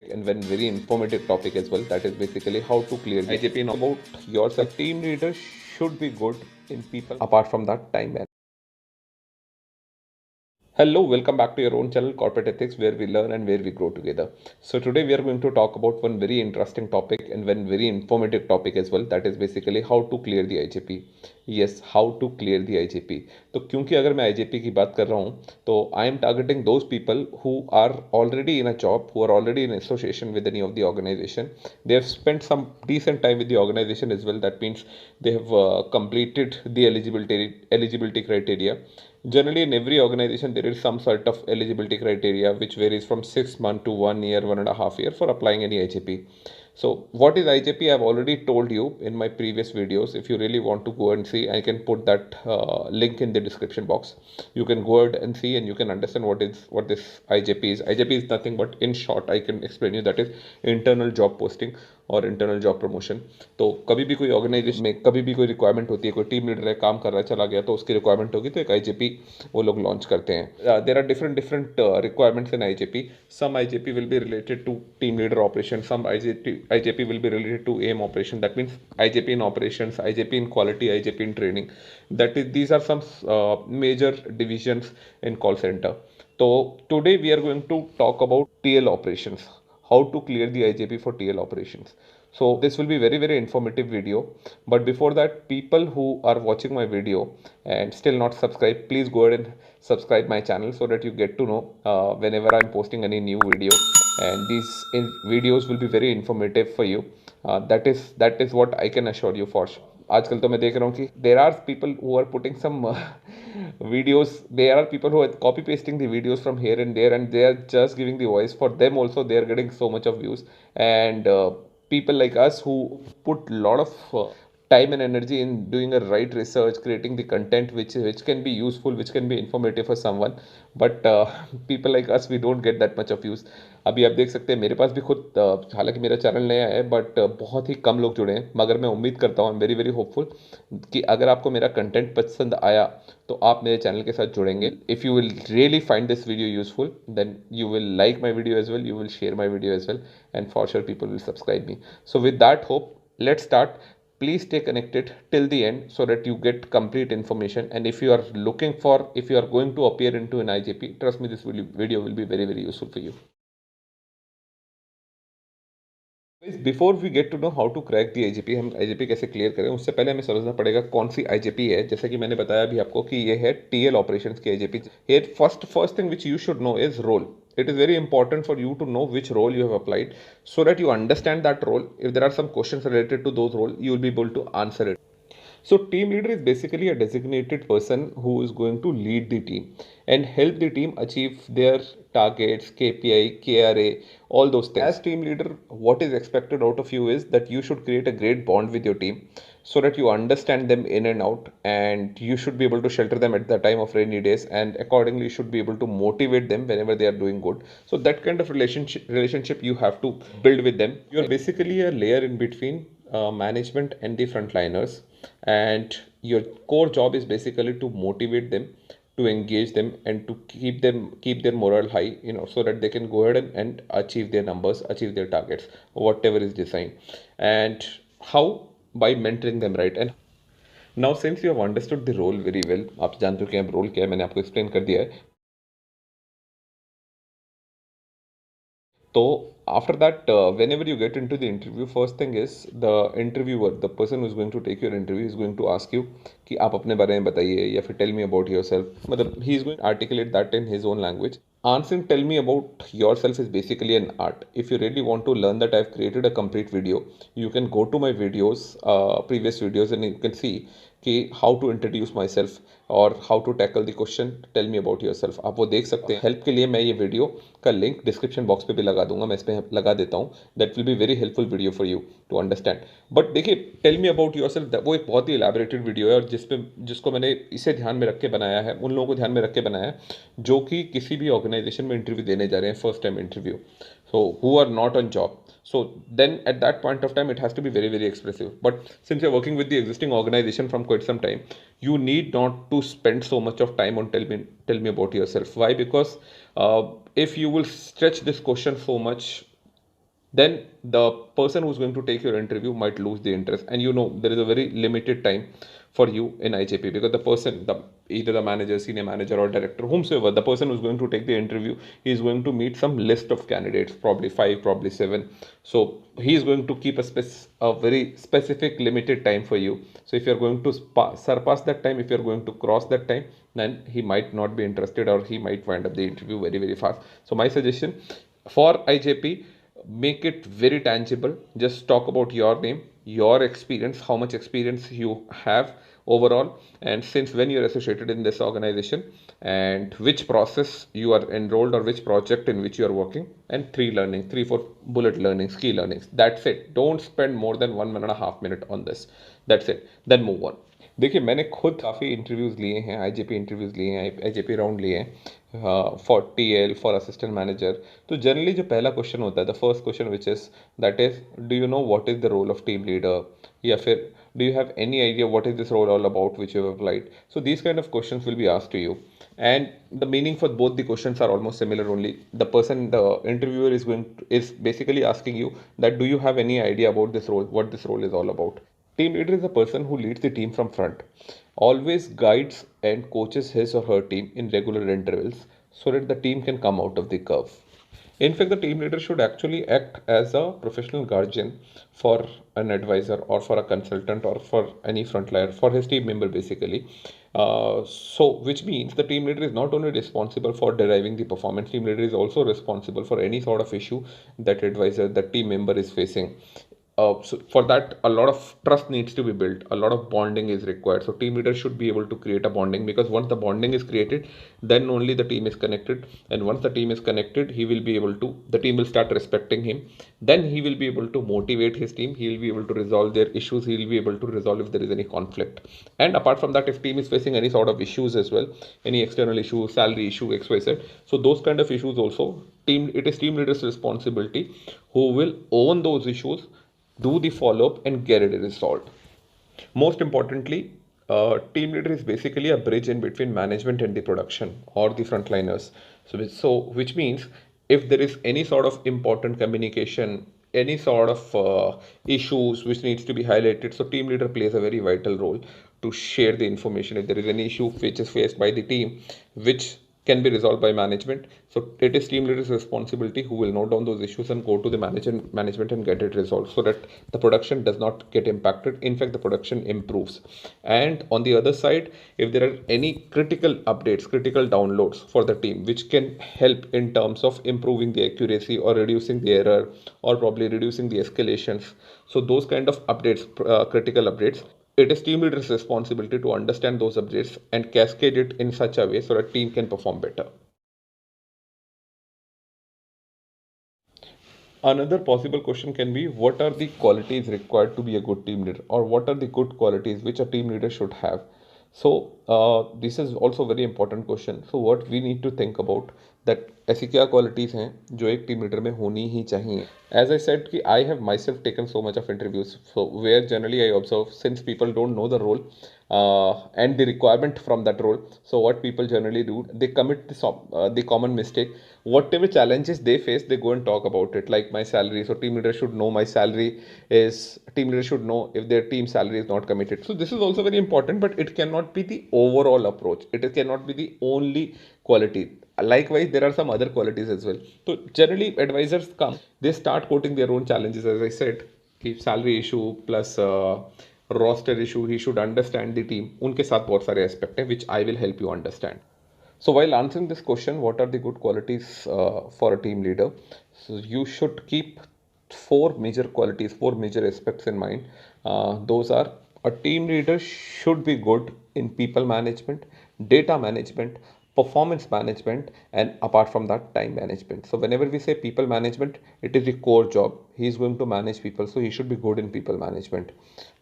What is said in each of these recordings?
and when very informative topic as well, that is basically how to clear the IJP about yourself. Team leader should be good in people apart from that time management. Hello, welcome back to your own channel Corporate Ethics, where we learn and where we grow together. So today we are going to talk about one very interesting topic and one very informative topic as well, that is basically how to clear the IJP. Yes, how to clear the IJP. तो क्योंकि अगर मैं IJP की बात कर रहा हूँ तो I am targeting those people who are already in a job, who are already in association with any of the organization. They have spent some decent time with the organization as well. That means they have completed the eligibility criteria. Generally, in every organization, there is some sort of eligibility criteria which varies from 6 months to 1 year, 1.5 year for applying any IJP. So, what is IJP? I've already told you in my previous videos. If you really want to go and see, I can put that link in the description box. You can go ahead and see, and you can understand what this IJP is. IJP is nothing but, in short, I can explain you, that is internal job posting और internal job promotion. तो कभी भी कोई organisation में कभी भी कोई requirement होती है, कोई टीम लीडर है, काम कर रहा है, चला गया, तो उसकी रिक्वायरमेंट होगी तो एक आईजेपी वो लोग लॉन्च करते हैं. There are different requirements in IJP. Some IJP will be related to team leader operation, some IJP will be related to M operation. That means IJP in operation, IJP in quality, IJP in training. That is these are some major divisions in call centre. तो today we are going to talk about TL operations, how to clear the IJP for TL operations. So this will be very informative video. But before that, people who are watching my video and still not subscribed, please go ahead and subscribe my channel so that you get to know whenever I'm posting any new video. And these videos will be very informative for you. That is what I can assure you for sure. आजकल तो मैं देख रहा हूँ कि there are people who are putting some videos. There are people who are copy pasting the videos from here and there, and they are just giving the voice. For them also, they are getting so much of views. And people like us who put a lot of time and energy in doing a right research, creating the content which can be useful, which can be informative for someone. But people like us, we don't get that much of views. अभी आप देख सकते हैं मेरे पास भी खुद हालांकि मेरा चैनल नया है, बट बहुत ही कम लोग जुड़े हैं. मगर मैं उम्मीद करता हूँ, वेरी वेरी होपफुल, कि अगर आपको मेरा कंटेंट पसंद आया तो आप मेरे चैनल के साथ जुड़ेंगे. If you will really find this video useful, then you will like my video as well, you will share my video as well, and for sure people will subscribe me. So with that hope, let's start. Please stay connected till the end so that you get complete information. And if you are if you are going to appear into an IJP, trust me, this video will be very useful for you. Before we get to know how to crack the IJP, हम IJP कैसे clear करें, उससे पहले हमें समझना पड़ेगा कौन सी IJP है. जैसे कि मैंने बताया अभी आपको कि ये है टीएल ऑपरेशंस की IJP. Here first thing which you should know is role. It is very important for you to know which role you have applied so that you understand that role. If there are some questions related to those roles, you will be able to answer it. So team leader is basically a designated person who is going to lead the team and help the team achieve their targets, KPI, KRA, all those things. As team leader, what is expected out of you is that you should create a great bond with your team so that you understand them in and out, and you should be able to shelter them at the time of rainy days, and accordingly you should be able to motivate them whenever they are doing good. So that kind of relationship you have to build with them. You are basically a layer in between management and the frontliners, and your core job is basically to motivate them, to engage them, and to keep their morale high, so that they can go ahead and achieve their numbers, achieve their targets, whatever is designed. And how? By mentoring them, right? And now, since you have understood the role very well, आप जान चुके हैं role क्या है, मैंने आपको explain कर दिया है. So after that, whenever you get into the interview, first thing is the interviewer, the person who is going to take your interview, is going to ask you कि आप अपने बारे में बताइए या फिर tell me about yourself. मतलब he is going to articulate that in his own language. Answering tell me about yourself is basically an art. If you really want to learn that, I've created a complete video. You can go to my videos, previous videos, and you can see कि how to introduce myself और how to tackle the question tell me about yourself. आप वो देख सकते हैं. Help के लिए मैं ये वीडियो का लिंक डिस्क्रिप्शन बॉक्स पे भी लगा दूंगा, मैं इस पर लगा देता हूँ. That will be very helpful video for you to understand. But देखिए, tell me about yourself, वो एक बहुत ही एलैबोरेटेड वीडियो है, और जिसको मैंने इसे ध्यान में रख के बनाया है, उन लोगों को ध्यान में रख के बनाया है जो कि किसी भी ऑर्गेनाइजेशन में इंटरव्यू देने जा रहे हैं, first time interview, so who are not on job. So then at that point of time, it has to be very expressive. But since you're working with the existing organization from quite some time, you need not to spend so much of time on tell me about yourself. Why? Because if you will stretch this question so much, then the person who's going to take your interview might lose the interest. And you know, there is a very limited time for you in IJP, because the person, either the manager, senior manager, or director, whomsoever, the person who's going to take the interview, he is going to meet some list of candidates, probably five, probably seven. So he is going to keep a very specific limited time for you. So if you're going to surpass that time, if you're going to cross that time, then he might not be interested, or he might wind up the interview very, very fast. So my suggestion for IJP, make it very tangible. Just talk about your name, your experience, how much experience you have overall, and since when you're associated in this organization, and which process you are enrolled, or which project in which you are working, and three, four bullet learnings, key learnings. That's it. Don't spend more than 1.5 minutes on this. That's it. Then move on. देखिए, मैंने खुद काफ़ी interviews लिए हैं, IJP interviews लिए हैं, IJP round लिए हैं for TL, for assistant manager. तो जनरली जो पहला क्वेश्चन होता है, the first question which is, that is, do you know what is the role of team leader, या फिर do you have any idea what is this role all about which you have applied. So these kind of questions will be asked to you, and the meaning for both the questions are almost similar. Only the interviewer is basically asking you that, do you have any idea about this role, what this role is all about. Team leader is a person who leads the team from front, always guides and coaches his or her team in regular intervals so that the team can come out of the curve. In fact, the team leader should actually act as a professional guardian for an advisor, or for a consultant, or for any frontliner, for his team member basically. Which means the team leader is not only responsible for deriving the performance, team leader is also responsible for any sort of issue that advisor, that team member is facing. So for that, a lot of trust needs to be built, a lot of bonding is required. So team leader should be able to create a bonding, because once the bonding is created, then only the team is connected. And once the team is connected, the team will start respecting him. Then he will be able to motivate his team, he will be able to resolve their issues, he will be able to resolve if there is any conflict. And apart from that, if team is facing any sort of issues as well, any external issue, salary issue, XYZ, so those kind of issues also, it is team leader's responsibility, who will own those issues, do the follow up, and get it resolved. Most importantly, team leader is basically a bridge in between management and the production, or the frontliners. Which means, if there is any sort of important communication, any sort of issues which needs to be highlighted, so team leader plays a very vital role to share the information. If there is any issue which is faced by the team, which can be resolved by management, so it is team leader's responsibility, who will note down those issues and go to the management and get it resolved, so that the production does not get impacted. In fact, the production improves. And on the other side, if there are any critical updates, critical downloads for the team, which can help in terms of improving the accuracy, or reducing the error, or probably reducing the escalations, so those kind of updates, critical updates, it is team leader's responsibility to understand those updates and cascade it in such a way so that team can perform better. Another possible question can be, what are the qualities required to be a good team leader, or what are the good qualities which a team leader should have. So this is also a very important question. So what we need to think about, that ऐसी क्या qualities हैं जो एक team leader में होनी ही चाहिए. As I said कि I have myself taken so much of interviews, so where generally I observe, since people don't know the role and the requirement from that role, so what people generally do, they commit the common mistake. Whatever challenges they face, they go and talk about it, like my salary. So team leader should know my salary is, team leader should know if their team salary is not committed. So this is also very important, but it cannot be the overall approach, it cannot be the only quality. Likewise, there are some other qualities as well. So generally advisors come, they start quoting their own challenges. As I said, कि salary issue plus roster issue, he should understand the team. उनके साथ बहुत सारे aspect हैं which I will help you understand. So while answering this question, what are the good qualities for a team leader? So you should keep four major qualities, four major aspects in mind. Those are, a team leader should be good in people management, data management, performance management, and apart from that, time management. So whenever we say people management, it is the core job. He is going to manage people, so he should be good in people management.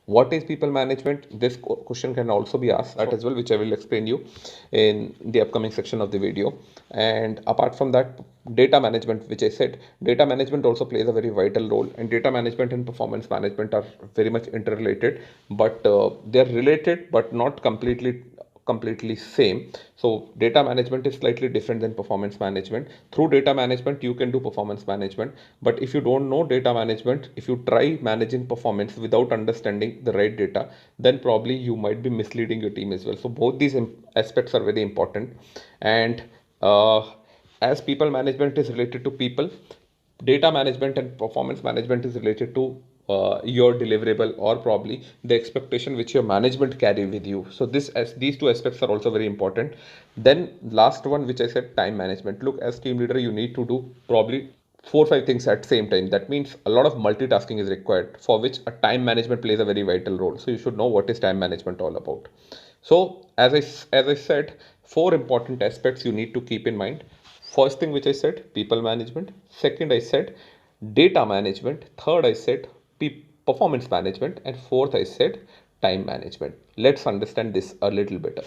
What is people management? This question can also be asked as well, which I will explain you in the upcoming section of the video. And apart from that, data management, which I said, data management also plays a very vital role, and data management and performance management are very much interrelated, but they're related but not completely completely same. So data management is slightly different than performance management. Through data management, you can do performance management. But if you don't know data management, if you try managing performance without understanding the right data, then probably you might be misleading your team as well. So both these aspects are very important. And as people management is related to people, data management and performance management is related to your deliverable, or probably the expectation which your management carry with you. So this, as these two aspects are also very important. Then last one, which I said, time management. Look, as team leader, you need to do probably 4 or 5 things at same time. That means a lot of multitasking is required, for which a time management plays a very vital role. So you should know what is time management all about. So as I said, 4 important aspects you need to keep in mind. First thing which I said, people management. Second, I said data management. Third, I said performance management. And fourth, I said time management. Let's understand this a little better.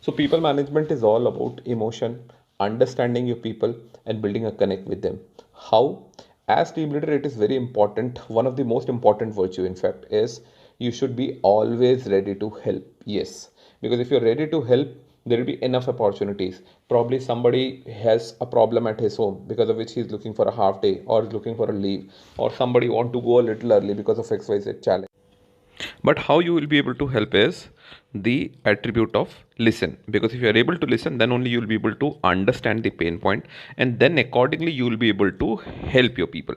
So people management is all about emotion, understanding your people and building a connect with them. How? As team leader, it is very important. One of the most important virtue, in fact, is you should be always ready to help. Yes, because if you're ready to help, there will be enough opportunities. Probably somebody has a problem at his home because of which he's looking for a half day or is looking for a leave, or somebody want to go a little early because of XYZ challenge. But how you will be able to help is the attribute of listen, because if you are able to listen, then only you will be able to understand the pain point, and then accordingly you will be able to help your people.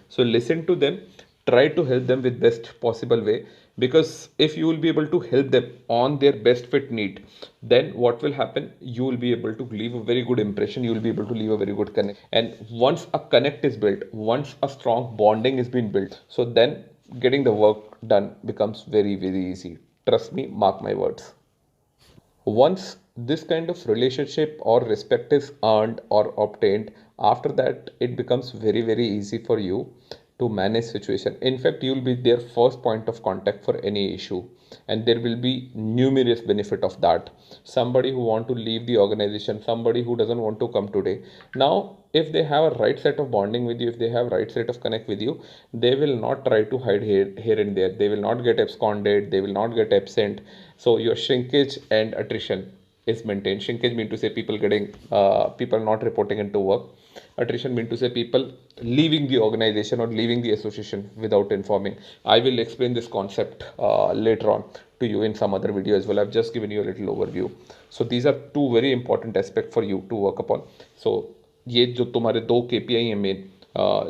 So listen to them, try to help them with best possible way, because if you will be able to help them on their best fit need, then what will happen, you will be able to leave a very good impression, you will be able to leave a very good connect. And once a connect is built, once a strong bonding is being built, so then getting the work done becomes very easy. Trust me, mark my words. Once this kind of relationship or respect is earned or obtained, after that it becomes very easy for you to manage situation. In fact, you will be their first point of contact for any issue, and there will be numerous benefit of that. Somebody who want to leave the organization, somebody who doesn't want to come today, now if they have a right set of bonding with you, if they have right set of connect with you, they will not try to hide here and there, they will not get absconded, they will not get absent. So your shrinkage and attrition is maintained. Shrinkage mean to say people getting people not reporting into work. Attrition mean to say people leaving the organization or leaving the association without informing. I will explain this concept later on to you in some other video as well. I've just given you a little overview. So these are two very important aspects for you to work upon. So ये जो तुम्हारे 2 KPI हैं main,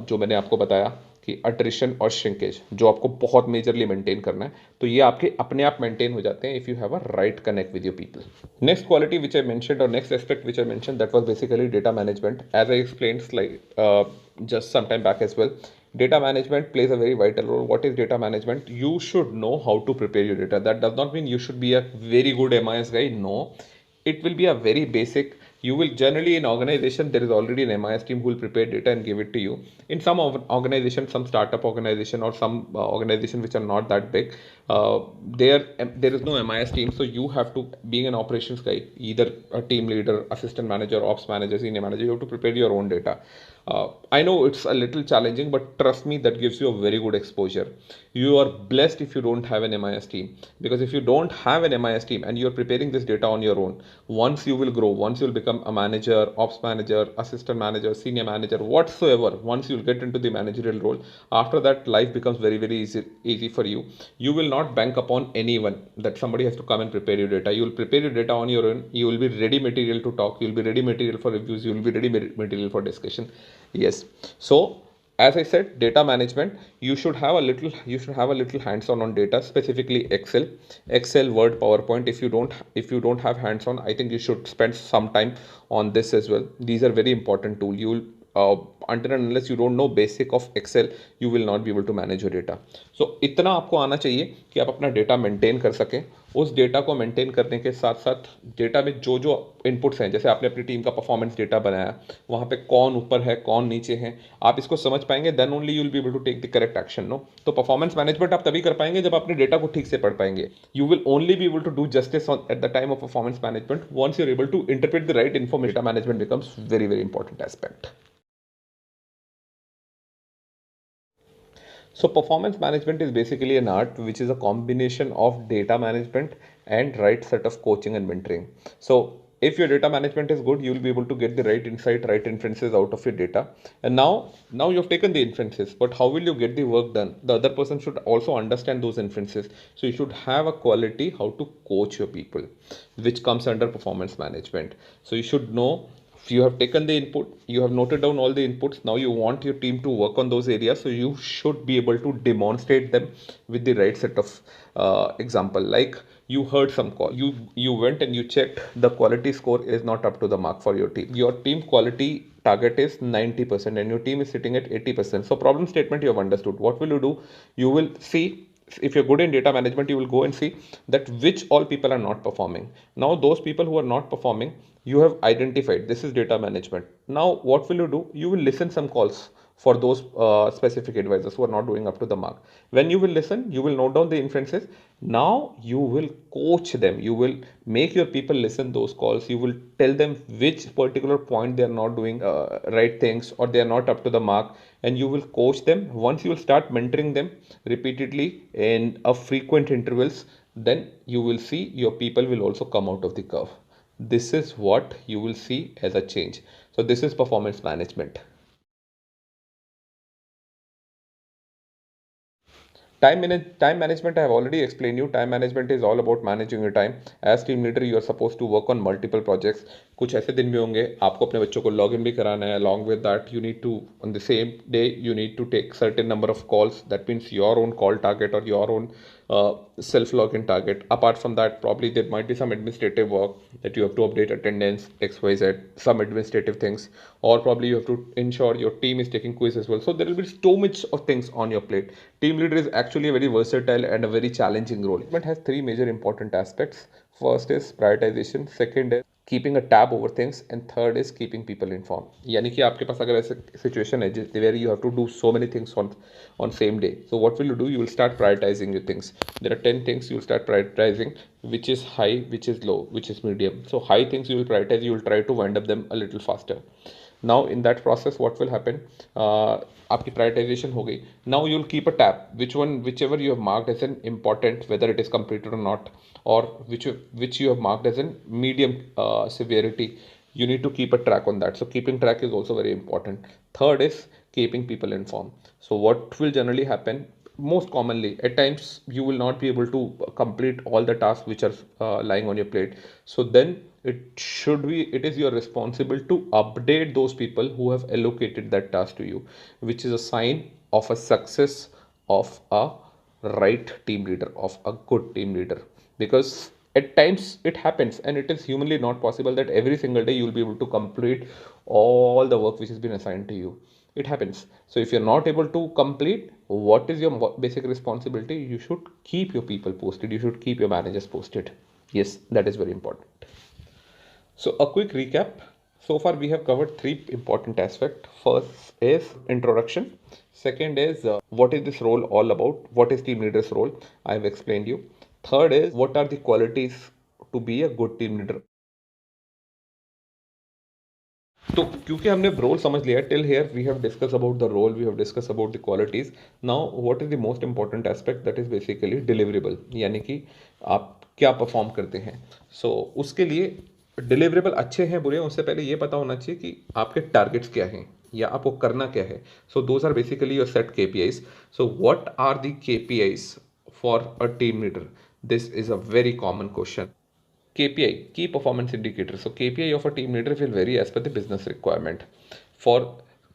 जो मैंने आपको बताया कि attrition और श्रिंकेज, जो आपको बहुत मेजरली मेंटेन करना है, तो ये आपके अपने आप मेंटेन हो जाते हैं if you have a right connect with your people. Next quality which I mentioned, और next aspect which I mentioned, that was basically data management. As I explained just some time back as well, data management plays a very vital role. What is data management? You should know how to prepare your data. That does not mean you should be a very good MIS guy. No, it will be a very basic. You will generally, in organization, there is already an MIS team who will prepare data and give it to you. In some organization, some startup organization, or some organization which are not that big, there is no MIS team. So you have to, being an operations guy, either a team leader, assistant manager, ops manager, senior manager, you have to prepare your own data. I know it's a little challenging, but trust me, that gives you a very good exposure. You are blessed if you don't have an MIS team, because if you don't have an MIS team and you're preparing this data on your own, once you will grow, once you'll become a manager, ops manager, assistant manager, senior manager, whatsoever, once you'll get into the managerial role, after that life becomes very easy for you. You will not bank upon anyone that somebody has to come and prepare your data. You will prepare your data on your own. You will be ready material to talk. You will be ready material for reviews. You will be ready material for discussion. Yes. So as I said, data management, you should have a little hands-on on data, specifically Excel, Word, PowerPoint. If you don't have hands-on, I think you should spend some time on this as well. These are very important tool. You will until and unless you don't know basic of Excel, you will not be able to manage your data. So इतना आपको आना चाहिए कि आप अपना data maintain कर सकें. उस डेटा को मेंटेन करने के साथ साथ डेटा में जो जो इनपुट्स हैं, जैसे आपने अपनी टीम का परफॉर्मेंस डेटा बनाया, वहाँ पे कौन ऊपर है कौन नीचे है, आप इसको समझ पाएंगे, then only you will be able to take the correct action. No, तो परफॉर्मेंस मैनेजमेंट आप तभी कर पाएंगे जब अपने डेटा को ठीक से पढ़ पाएंगे. You will only be able to do justice at the time of performance management once you are able to interpret the right information. Data management becomes very important aspect. So performance management is basically an art which is a combination of data management and right set of coaching and mentoring. So if your data management is good, you will be able to get the right insight, right inferences out of your data. And now you've taken the inferences, but how will you get the work done? The other person should also understand those inferences. So you should have a quality how to coach your people, which comes under performance management. So you should know, you have taken the input, you have noted down all the inputs, now you want your team to work on those areas, so you should be able to demonstrate them with the right set of example. Like you heard some call, you went and you checked the quality score is not up to the mark for your team. Your team quality target is 90% and your team is sitting at 80%. So problem statement you have understood. What will you do? You will see, if you're good in data management, you will go and see that which all people are not performing. Now those people who are not performing, you have identified, this is data management. Now what will you do? You will listen some calls for those specific advisors who are not doing up to the mark. When you will listen, you will note down the inferences. Now you will coach them, you will make your people listen those calls, you will tell them which particular point they are not doing right things or they are not up to the mark, and you will coach them. Once you will start mentoring them repeatedly in a frequent intervals, then you will see your people will also come out of the curve. This is what you will see as a change. So this is performance management. Time management, I have already explained you. Time management is all about managing your time. As team leader, you are supposed to work on multiple projects. कुछ ऐसे दिन भी होंगे आपको अपने बच्चों को login भी कराना है. Along with that, you need to, on the same day, you need to take certain number of calls. That means your own call target or your own self login target. Apart from that, probably there might be some administrative work that you have to update attendance, XYZ, some administrative things, or probably you have to ensure your team is taking quiz as well. So there will be so much of things on your plate. Team leader is actually a very versatile and a very challenging role. It has three major important aspects. First is prioritization, second is keeping a tab over things, and third is keeping people informed. यानी कि आपके पास अगर ऐसे situation है where you have to do so many things on same day, so what will you do? You will start prioritizing your things. There are 10 things you will start prioritizing, which is high, which is low, which is medium. So high things you will prioritize, you will try to wind up them a little faster. Now in that process what will happen, आपकी prioritization हो गई. Now you will keep a tab, whichever you have marked as an important, whether it is completed or not, or which you have marked as an medium severity, you need to keep a track on that. So keeping track is also very important. Third is keeping people informed. So what will generally happen, most commonly at times you will not be able to complete all the tasks which are lying on your plate. So then it is your responsible to update those people who have allocated that task to you, which is a sign of a success of a right team leader, of a good team leader. Because at times it happens and it is humanly not possible that every single day you will be able to complete all the work which has been assigned to you. It happens. So if you're not able to complete, what is your basic responsibility? You should keep your people posted, you should keep your managers posted. Yes, that is very important. So a quick recap. So far we have covered three important aspects. First is introduction. Second is what is this role all about? What is team leader's role? I have explained you. Third is what are the qualities to be a good team leader? तो क्योंकि हमने role समझ लिया, till here we have discuss about the role, we have discuss about the qualities. Now what is the most important aspect, that is basically deliverable, यानी कि आप क्या perform करते हैं. सो उसके लिए डिलीवरेबल अच्छे हैं बुरे हैं उससे पहले ये पता होना चाहिए कि आपके टारगेट्स क्या हैं या आपको करना क्या है. So those are basically your set KPIs. So what are the KPIs for a team leader? This is a very common question. KPI, key performance indicator. So KPI of a team leader will vary as per the business requirement. For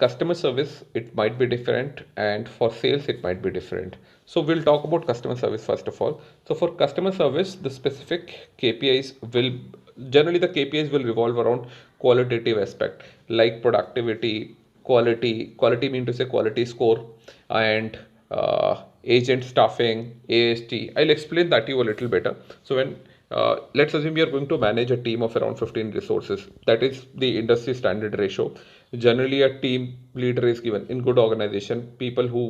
customer service, it might be different, and for sales, it might be different. So we'll talk about customer service first of all. So for customer service, the specific KPIs will generally, the KPIs will revolve around qualitative aspect like productivity, quality mean to say quality score, and agent staffing, AST. I'll explain that to you a little better. So when let's assume you're going to manage a team of around 15 resources. That is the industry standard ratio. Generally, a team leader is given in good organization, people who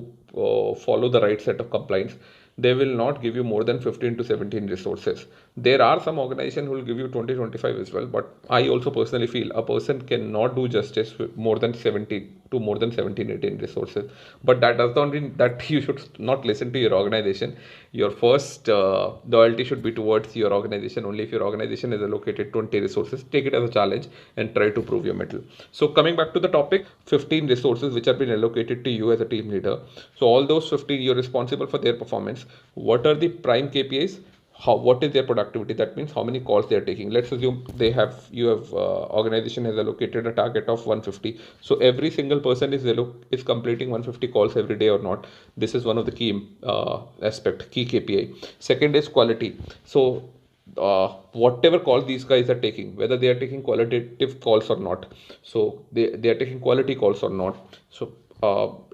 follow the right set of compliance. They will not give you more than 15 to 17 resources. There are some organizations who will give you 20-25 as well, but I also personally feel a person cannot do justice with more than 70 to more than 17, 18 resources. But that does not mean that you should not listen to your organization. Your first loyalty should be towards your organization. Only if your organization is allocated 20 resources, take it as a challenge and try to prove your mettle. So coming back to the topic, 15 resources which have been allocated to you as a team leader. So all those 15, you're responsible for their performance. What are the prime KPIs? What is their productivity? That means how many calls they are taking. Let's assume organization has allocated a target of 150. So every single person is completing 150 calls every day or not. This is one of the key key KPI. Second is quality. So whatever call these guys are taking, whether they are taking qualitative calls or not, so they are taking quality calls or not. So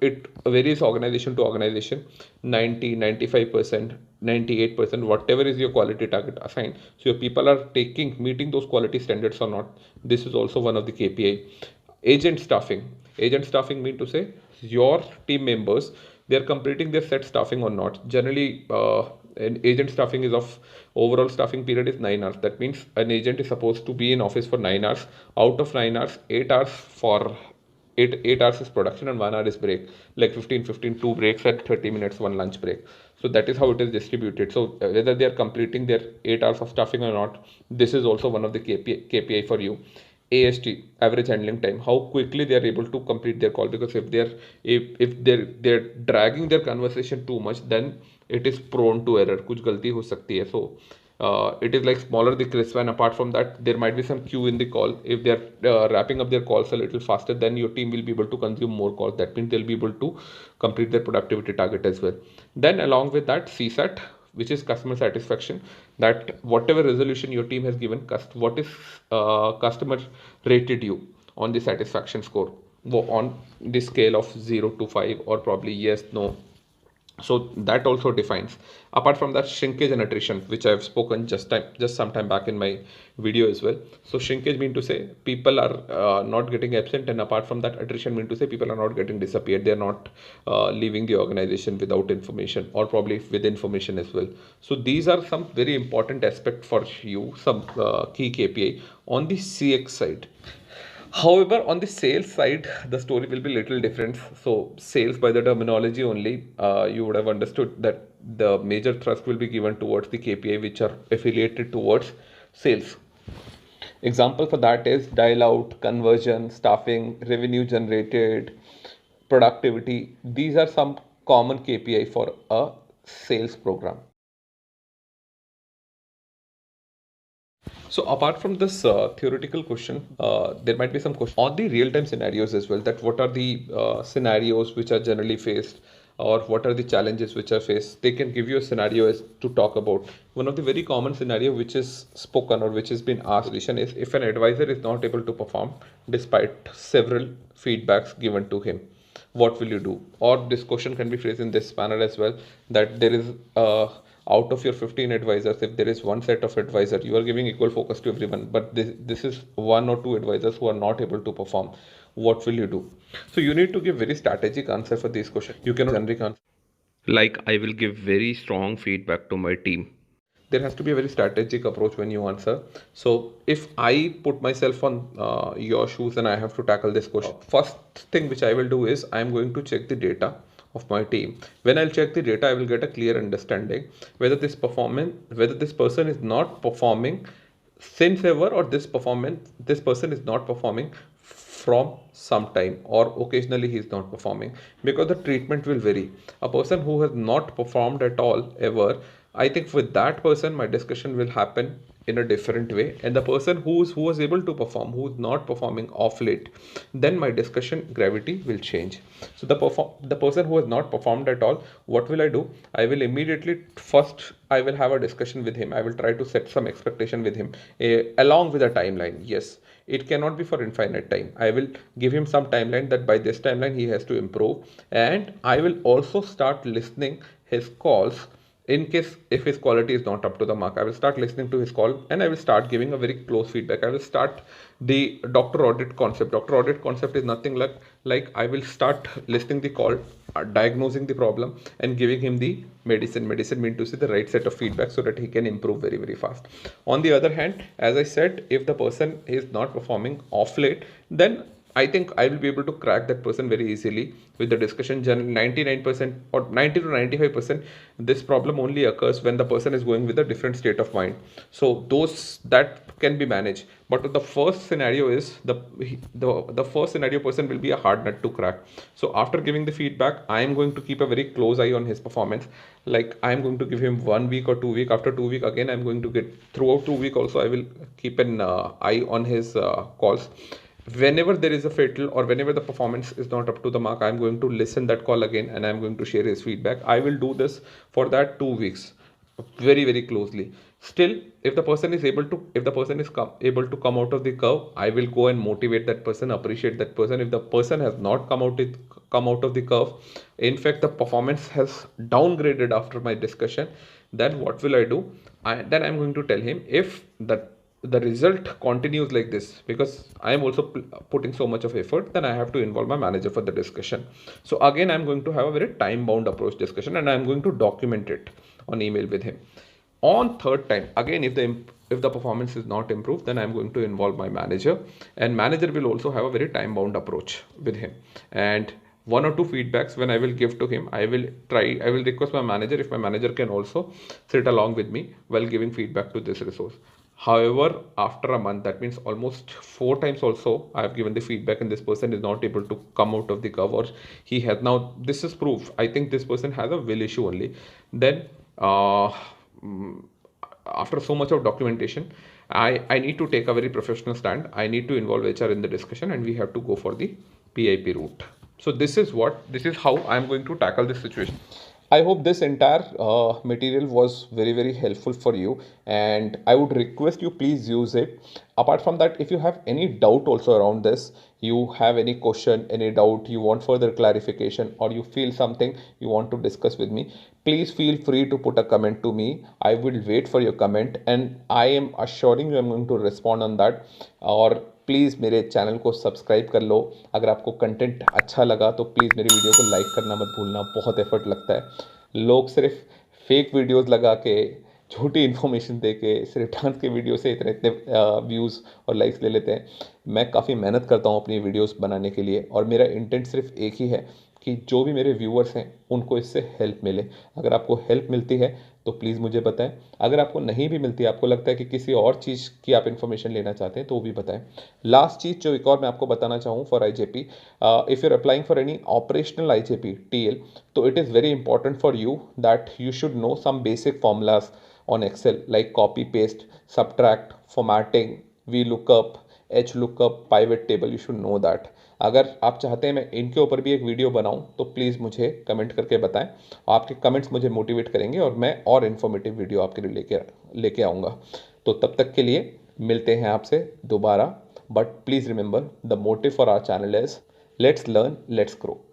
it varies organization to organization. 90, 95%, 98%, whatever is your quality target assigned, so your people are meeting those quality standards or not. This is also one of the KPI. Agent staffing mean to say your team members, they are completing their set staffing or not. Generally an agent staffing is of overall staffing period is 9 hours. That means an agent is supposed to be in office for 9 hours. Out of 9 hours, 8 hours for 8 hours is production and 1 hour is break, like 15 2 breaks at 30 minutes, one lunch break. So that is how it is distributed. So whether they are completing their 8 hours of staffing or not, this is also one of the KPI for you. AST, average handling time, how quickly they are able to complete their call. Because if they're dragging their conversation too much, then it is prone to error. कुछ गलती हो सकती है. So it is like smaller the crisp, and apart from that, there might be some queue in the call. If they are wrapping up their calls a little faster, then your team will be able to consume more calls. That means they'll be able to complete their productivity target as well. Then along with that, CSAT, which is customer satisfaction, that whatever resolution your team has given, what is customer rated you on the satisfaction score on the scale of 0 to 5, or probably yes, no. So that also defines. Apart from that, shrinkage and attrition, which I have spoken just some time back in my video as well. So shrinkage mean to say people are not getting absent, and apart from that, attrition mean to say people are not getting disappeared. They are not leaving the organization without information, or probably with information as well. So these are some very important aspects for you, some key KPI on the CX side. However, on the sales side, the story will be little different. So sales, by the terminology only, you would have understood that the major thrust will be given towards the KPI which are affiliated towards sales. Example for that is dial out, conversion, staffing, revenue generated, productivity. These are some common KPI for a sales program. So apart from this theoretical question, there might be some questions on the real-time scenarios as well. That what are the scenarios which are generally faced, or what are the challenges which are faced? They can give you a scenario as to talk about. One of the very common scenario which is spoken or which has been asked is if an advisor is not able to perform despite several feedbacks given to him, what will you do? Or this question can be phrased in this manner as well, that there is out of your 15 advisors, if there is one set of advisor, you are giving equal focus to everyone, but this is one or two advisors who are not able to perform. What will you do? So you need to give very strategic answer for these questions. You cannot generic answer like I will give very strong feedback to my team. There has to be a very strategic approach when you answer. So if I put myself on your shoes and I have to tackle this question, first thing which I will do is I'm going to check the data of my team. When I'll check the data, I will get a clear understanding whether this person is not performing since ever, or this person is not performing from some time, or occasionally he is not performing, because the treatment will vary. A person who has not performed at all ever, I think with that person my discussion will happen in a different way. And the person who was able to perform, who is not performing off late, then my discussion gravity will change. So the person who has not performed at all, what will I do? I will immediately first I will have a discussion with him. I will try to set some expectation with him, along with a timeline. Yes, it cannot be for infinite time. I will give him some timeline, that by this timeline he has to improve, and I will also start listening his calls. In case if his quality is not up to the mark, I will start listening to his call, and I will start giving a very close feedback. I will start the doctor audit concept. Doctor audit concept is nothing like I will start listening the call, diagnosing the problem, and giving him the medicine. Medicine mean to say the right set of feedback, so that he can improve very, very fast. On the other hand, as I said, if the person is not performing off late, then I think I will be able to crack that person very easily with the discussion. Generally, 99% or 90 to 95%, this problem only occurs when the person is going with a different state of mind. So those that can be managed. But the first scenario is the first scenario person will be a hard nut to crack. So after giving the feedback, I am going to keep a very close eye on his performance. Like I am going to give him 1 week or 2 week. After 2 week again, I am going to get throughout 2 week also. I will keep an eye on his calls. Whenever there is a fatal or whenever the performance is not up to the mark, I'm going to listen that call again and I'm going to share his feedback. I will do this for that 2 weeks very very closely. Still, if the person is able to, if the person is able to come out of the curve, I will go and motivate that person, appreciate that person. If the person has not come out of the curve, in fact the performance has downgraded after my discussion, then what will I do? Then I'm going to tell him, if the result continues like this, because I am also putting so much of effort, then I have to involve my manager for the discussion. So again, I'm going to have a very time bound approach discussion and I'm going to document it on email with him. On third time, again, if the performance is not improved, then I'm going to involve my manager, and manager will also have a very time bound approach with him. And one or two feedbacks when I will give to him, I will request my manager if my manager can also sit along with me while giving feedback to this resource. However, after a month, that means almost 4 times also, I have given the feedback and this person is not able to come out of the curve, or he has now, this is proof. I think this person has a will issue only. Then, mm, after so much of documentation, I need to take a very professional stand. I need to involve HR in the discussion and we have to go for the PIP route. So this is how I'm going to tackle this situation. I hope this entire material was very very helpful for you, and I would request you please use it. Apart from that, if you have any doubt also around this, you have any question, any doubt, you want further clarification, or you feel something you want to discuss with me, please feel free to put a comment to me. I will wait for your comment and I am assuring you I'm going to respond on that. और please मेरे channel को subscribe कर लो। अगर आपको content अच्छा लगा तो please मेरी वीडियो को लाइक करना मत भूलना, बहुत एफर्ट लगता है। लोग सिर्फ फेक वीडियोस लगा के, झूठी इन्फॉर्मेशन दे के, सिर्फ डांस के वीडियो से इतने इतने व्यूज़ और लाइक्स ले लेते हैं। मैं काफ़ी मेहनत करता हूँ अपनी वीडियोस बनाने के लिए और मेरा इंटेंट सिर्फ एक ही है कि जो भी मेरे व्यूअर्स हैं उनको इससे हेल्प मिले। अगर आपको हेल्प मिलती है तो प्लीज़ मुझे बताएं। अगर आपको नहीं भी मिलती, आपको लगता है कि किसी और चीज़ की आप इन्फॉर्मेशन लेना चाहते हैं, तो वो भी बताएं। लास्ट चीज़ जो एक और मैं आपको बताना चाहूँ for IJP, if you are applying for any operational IJP TL, तो it is very important for you that you should know some basic formulas on Excel like copy paste, subtract, formatting, VLOOKUP, HLOOKUP, pivot table, you should know that. अगर आप चाहते हैं मैं इनके ऊपर भी एक वीडियो बनाऊं तो प्लीज़ मुझे कमेंट करके बताएं। आपके कमेंट्स मुझे मोटिवेट करेंगे और मैं और इन्फॉर्मेटिव वीडियो आपके लिए लेके आऊँगा। तो तब तक के लिए मिलते हैं आपसे दोबारा, but please remember the motive for our channel is let's learn, let's grow.